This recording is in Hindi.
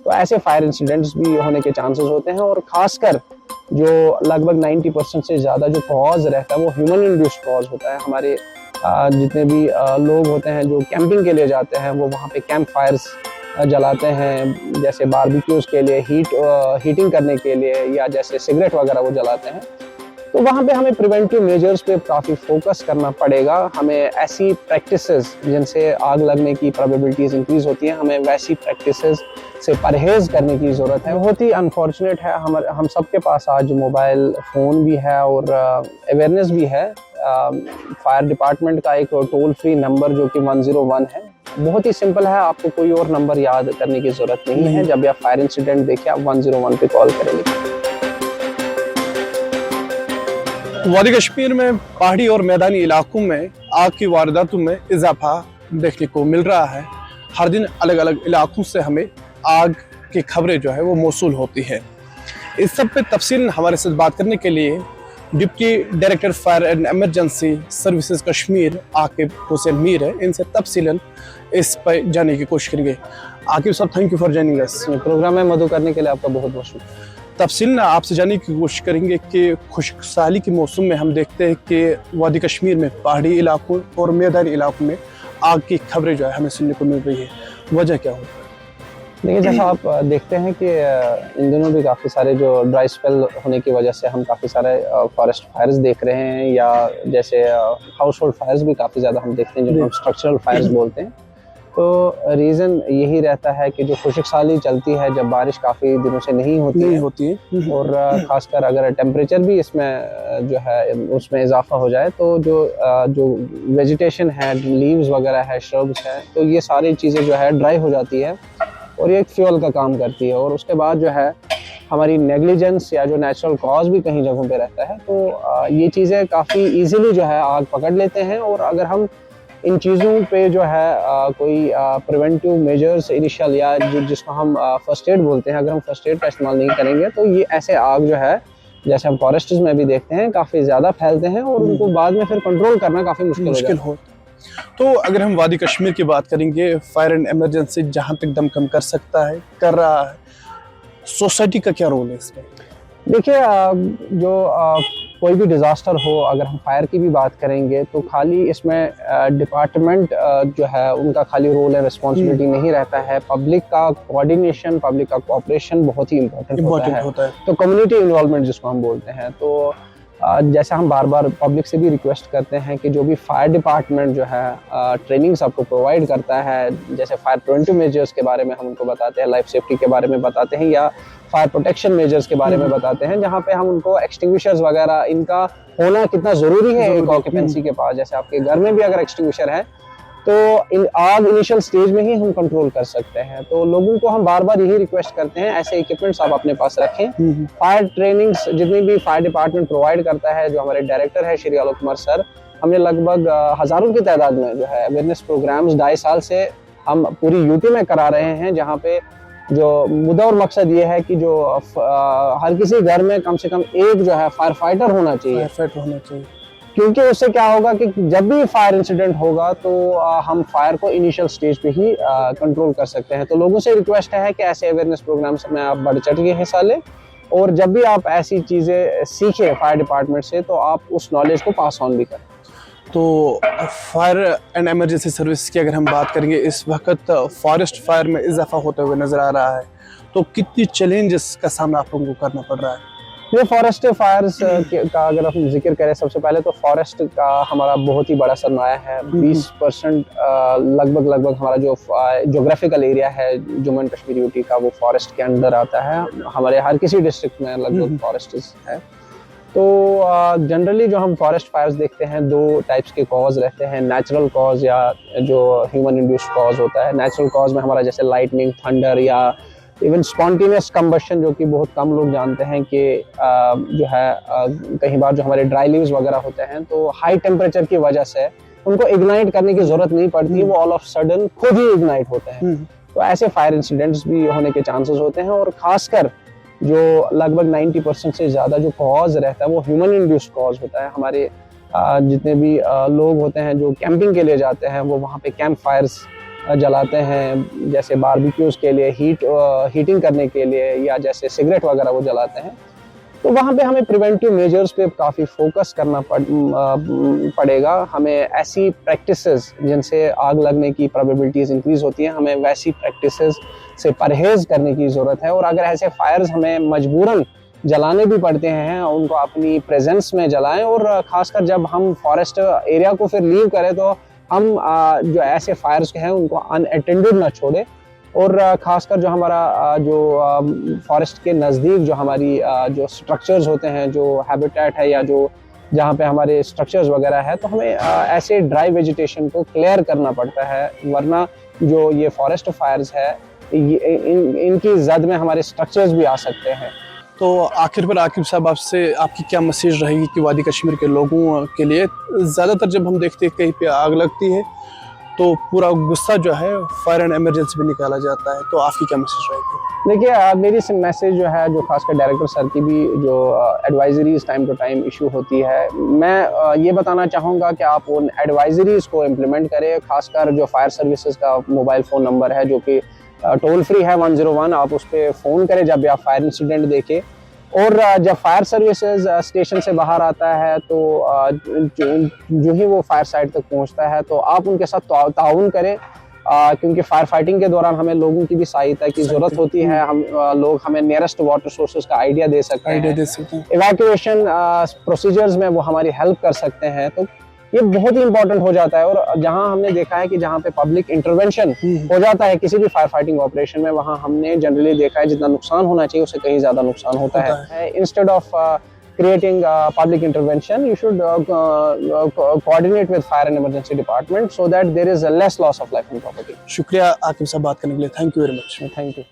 तो ऐसे फायर इंसिडेंट्स भी होने के चांसेस होते हैं। और खासकर जो लगभग 90% से ज़्यादा जो कॉज रहता है वो ह्यूमन इंड्यूस्ड कॉज होता है। हमारे जितने भी लोग होते हैं जो कैंपिंग के लिए जाते हैं, वो वहाँ पे कैंप फायर्स जलाते हैं, जैसे बारबेक्यूज़ के लिए, हीटिंग करने के लिए, या जैसे सिगरेट वगैरह वो जलाते हैं। तो वहाँ पे हमें प्रिवेंटिव मेजर्स पे काफ़ी फोकस करना पड़ेगा। हमें ऐसी प्रैक्टिसेस जिनसे आग लगने की प्रोबेबिलिटीज़ इंक्रीज़ होती हैं, हमें वैसी प्रैक्टिसेस से परहेज़ करने की ज़रूरत है। बहुत ही अनफॉर्चुनेट है, हम सब के पास आज मोबाइल फ़ोन भी है और अवेयरनेस भी है। फायर डिपार्टमेंट का एक टोल फ्री नंबर जो कि 101 है, बहुत ही सिंपल है, आपको कोई और नंबर याद करने की ज़रूरत नहीं है। जब भी आप फायर इंसिडेंट देखें, आप 101 पे कॉल करेंगे। वादी कश्मीर में पहाड़ी और मैदानी इलाकों में आग की वारदातों में इजाफा देखने को मिल रहा है। हर दिन अलग अलग इलाकों से हमें आग की खबरें जो है वो मौसूल होती है। इस सब पे तफसील हमारे साथ बात करने के लिए deputy director fire and emergency services Kashmir Aqib Hussain Mir है। इनसे तफसीलन इस पर जानने की कोशिश करेंगे। आकिब साहब, thank you for joining us. Programme में मदद करने के लिए आपका बहुत बहुत शुक्रिया। तफसील ना आपसे जानने की कोशिश करेंगे कि खुशहाली के मौसम में हम देखते हैं कि वादी कश्मीर में पहाड़ी इलाकों और मैदानी इलाकों में आग की खबरें जो है हमें सुनने को मिल रही है, वजह क्या होता है? देखिए, जैसा आप देखते हैं कि इन दिनों भी काफ़ी सारे जो ड्राई स्पेल होने की वजह से हम काफ़ी सारे फॉरेस्ट फायर्स देख रहे हैं, या जैसे हाउस होल्ड फायर्स भी काफ़ी ज़्यादा हम देखते हैं, जो हम स्ट्रक्चरल फायर्स बोलते हैं। तो रीज़न यही रहता है कि जो खुशक साली चलती है, जब बारिश काफ़ी दिनों से नहीं होती है और ख़ासकर अगर टेम्परेचर भी इसमें जो है उसमें इजाफा हो जाए, तो जो वेजिटेशन है, लीव्स वगैरह है, श्रब्स है, तो ये सारी चीज़ें जो है ड्राई हो जाती है और ये एक फ्यूल का काम करती है। और उसके बाद जो है हमारी नेग्लिजेंस या जो नेचुरल कॉज भी कहीं जगहों पे रहता है, तो ये चीज़ें काफ़ी इजीली जो है आग पकड़ लेते हैं। और अगर हम इन चीज़ों पे जो है कोई प्रिवेंटिव मेजर्स इनिशियल या जिसको हम फर्स्ट एड बोलते हैं, अगर हम फर्स्ट एड का इस्तेमाल नहीं करेंगे, तो ये ऐसे आग जो है, जैसे हम फॉरेस्ट में भी देखते हैं, काफ़ी ज़्यादा फैलते हैं और उनको बाद में फिर कंट्रोल करना काफ़ी मुश्किल हो। तो अगर हम वादी कश्मीर की बात करेंगे, फायर एंड इमरजेंसी जहाँ तक दम कम कर सकता है, कर रहा है, सोसाइटी का क्या रोल है इसमें? देखिए, जो कोई भी डिज़ास्टर हो, अगर हम फायर की भी बात करेंगे, तो खाली इसमें डिपार्टमेंट जो है उनका खाली रोल है, रिस्पॉन्सिबिलिटी नहीं रहता है। पब्लिक का कोऑर्डिनेशन, पब्लिक का कोऑपरेशन बहुत ही इम्पोर्टेंट होता है। तो कम्युनिटी इन्वॉल्वमेंट जिसको हम बोलते हैं, तो जैसे हम बार बार पब्लिक से भी रिक्वेस्ट करते हैं कि जो भी फायर डिपार्टमेंट जो है ट्रेनिंग्स आपको प्रोवाइड करता है, जैसे फायर प्रिवेंटिव मेजर्स के बारे में हम उनको बताते हैं, लाइफ सेफ्टी के बारे में बताते हैं, या फायर प्रोटेक्शन मेजर्स के बारे में बताते हैं, जहाँ पे हम उनको एक्सटिंग्विशर्स वगैरह इनका होना कितना ज़रूरी है एक ऑक्यूपेंसी के पास। जैसे आपके घर में भी अगर एक्सटिंग्विशर है, तो आग इनिशियल स्टेज में ही हम कंट्रोल कर सकते हैं। तो लोगों को हम बार बार यही रिक्वेस्ट करते हैं, ऐसे इक्विपमेंट्स आप अपने पास रखें। फायर ट्रेनिंग्स जितनी भी फायर डिपार्टमेंट प्रोवाइड करता है, जो हमारे डायरेक्टर है श्री आलोक कुमार सर, हमने लगभग हज़ारों की तादाद में जो है अवेयरनेस प्रोग्राम्स 2.5 साल से हम पूरी यूपी में करा रहे हैं, जहाँ पे जो मुद्दा और मकसद ये है कि जो हर किसी घर में कम से कम एक जो है फायर फाइटर होना चाहिए। क्योंकि उससे क्या होगा कि जब भी फायर इंसिडेंट होगा, तो हम फायर को इनिशियल स्टेज पे ही कंट्रोल कर सकते हैं। तो लोगों से रिक्वेस्ट है कि ऐसे अवेयरनेस प्रोग्राम्स में आप बढ़ चढ़ के हिस्सा लें, और जब भी आप ऐसी चीज़ें सीखें फायर डिपार्टमेंट से, तो आप उस नॉलेज को पास ऑन भी करें। तो फायर एंड इमरजेंसी सर्विस की अगर हम बात करेंगे, इस वक्त फॉरेस्ट फायर में इजाफा होते हुए नज़र आ रहा है, तो कितनी चैलेंजेस का सामना आप लोगों को करना पड़ रहा है? ये फॉरेस्ट फायर्स का अगर हम जिक्र करें, सबसे पहले तो फॉरेस्ट का हमारा बहुत ही बड़ा सरमाया है। 20% लगभग हमारा जो ज्योग्राफिकल एरिया है जम्मू एंड कश्मीर यूटी का, वो फॉरेस्ट के अंदर आता है। हमारे हर किसी डिस्ट्रिक्ट में लगभग फॉरेस्ट है। तो जनरली जो हम फॉरेस्ट फायर्स देखते हैं, 2 टाइप्स के कॉज रहते हैं, नेचुरल कॉज या जो ह्यूमन इंड्यूस्ड कॉज होता है। नेचुरल कॉज में हमारा जैसे लाइटनिंग, थंडर, या इवन स्पॉन्टेनियस कंबशन, जो कि बहुत कम लोग जानते हैं कि जो है कई बार जो हमारे ड्राई लीव्स वगैरह होते हैं, तो हाई टेम्परेचर की वजह से उनको इग्नाइट करने की जरूरत नहीं पड़ती, वो ऑल ऑफ सडन खुद ही इग्नाइट होते हैं। तो ऐसे फायर इंसिडेंट्स भी होने के चांसेस होते हैं। और खासकर जो लगभग 90% से ज़्यादा जो कॉज रहता है वो ह्यूमन इंड्यूस्ड कॉज होता है। हमारे जितने भी लोग होते हैं जो कैंपिंग के लिए जाते हैं, वो वहाँ पे कैंप फायर्स जलाते हैं, जैसे बारबेक्यूज़ के लिए, हीटिंग करने के लिए, या जैसे सिगरेट वगैरह वो जलाते हैं, तो वहाँ पे हमें प्रिवेंटिव मेजर्स पे काफ़ी फोकस करना पड़ेगा। हमें ऐसी प्रैक्टिसेस जिनसे आग लगने की प्रोबेबिलिटीज़ इंक्रीज़ होती हैं, हमें वैसी प्रैक्टिसेस से परहेज़ करने की ज़रूरत है। और अगर ऐसे फायर्स हमें मजबूरन जलाने भी पड़ते हैं, उनको अपनी प्रेजेंस में जलाएं। और ख़ासकर जब हम फॉरेस्ट एरिया को फिर लीव करें तो हम जो ऐसे फायर्स हैं उनको अनअटेंडेड ना छोड़ें। और ख़ासकर जो हमारा जो फॉरेस्ट के नज़दीक जो हमारी जो स्ट्रक्चर्स होते हैं, जो हैबिटेट है या जो जहाँ पे हमारे स्ट्रक्चर्स वगैरह है, तो हमें ऐसे ड्राई वेजिटेशन को क्लियर करना पड़ता है, वरना जो ये फॉरेस्ट फायर्स है इनकी जद में हमारे स्ट्रक्चर्स भी आ सकते हैं। तो आखिर पर आकिब साहब, आपसे आपकी क्या मैसेज रहेगी कि वादी कश्मीर के लोगों के लिए? ज़्यादातर जब हम देखते हैं कहीं पे आग लगती है तो पूरा गुस्सा जो है फायर एंड इमरजेंसी में निकाला जाता है, तो आपकी क्या मैसेज रहेगी? देखिए, मेरी मैसेज जो है, जो खासकर डायरेक्टर सर की भी जो advisories time to time issue होती है, मैं ये बताना चाहूँगा कि आप उन एडवाइजरीज को इम्प्लीमेंट करें। खासकर जो फायर सर्विसेज का मोबाइल फ़ोन नंबर है जो कि टोल फ्री है 101, आप उस पर फ़ोन करें जब भी आप फायर इंसिडेंट देखें। और जब फायर सर्विसेज स्टेशन से बाहर आता है तो जो ही वो फायर साइट तक पहुंचता है तो आप उनके साथ ताउन करें, क्योंकि फायर फाइटिंग के दौरान हमें लोगों की भी सहायता की ज़रूरत होती है। हम लोग हमें नियरेस्ट वाटर सोर्सेज का आइडिया दे सकते हैं, इवैक्यूएशन प्रोसीजर्स में वो हमारी हेल्प कर सकते हैं। तो ये बहुत ही इंपॉर्टेंट हो जाता है। और जहां हमने देखा है कि जहां पे पब्लिक इंटरवेंशन हो जाता है किसी भी फायर फाइटिंग ऑपरेशन में, वहां हमने जनरली देखा है जितना नुकसान होना चाहिए उससे कहीं ज्यादा नुकसान होता है। Instead of creating public intervention, you should coordinate with fire and emergency department so that there is a less loss of life and property. शुक्रिया आकिब साहब बात करने के लिए, thank you very much. Thank you.